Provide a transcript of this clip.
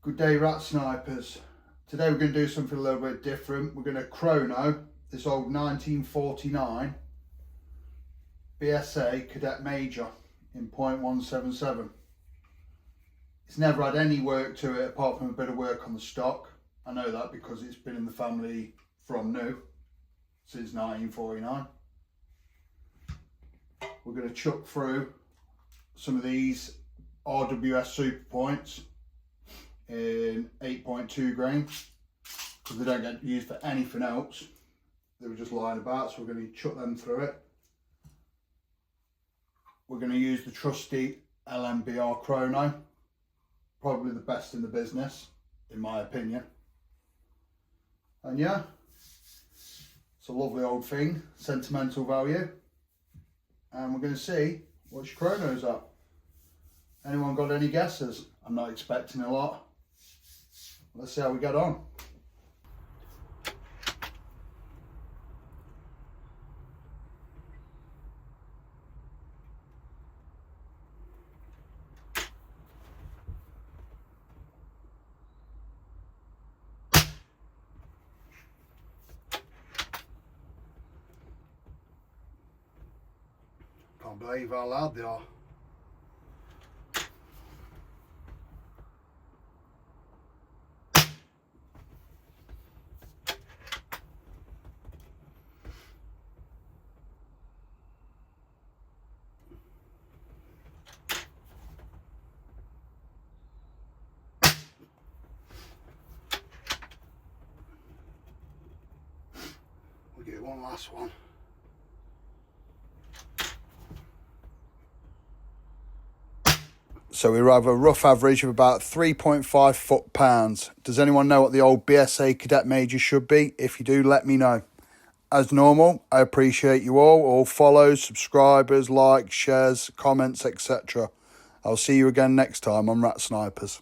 Good day, rat snipers. Today we're going to do something a little bit different. We're going to chrono this old 1949 BSA Cadet Major in .177. It's never had any work to it apart from a bit of work on the stock. I know that because it's been in the family from new since 1949. We're going to chuck through some of these RWS Super Points in 8.2 grain because they don't get used for anything else. They were just lying about, so we're going to chuck them through it. We're going to use the trusty LMBR chrono, probably the best in the business in my opinion. And yeah, it's a lovely old thing, sentimental value, and we're going to see which chronos are. Anyone got any guesses? I'm not expecting a lot. Let's see how we get on. Can't believe how loud they are. We'll get one last one. So we have a rough average of about 3.5 foot-pounds. Does anyone know what the old BSA Cadet Major should be? If you do, let me know. As normal, I appreciate you all follows, subscribers, likes, shares, comments, etc. I'll see you again next time on Rat Snipers.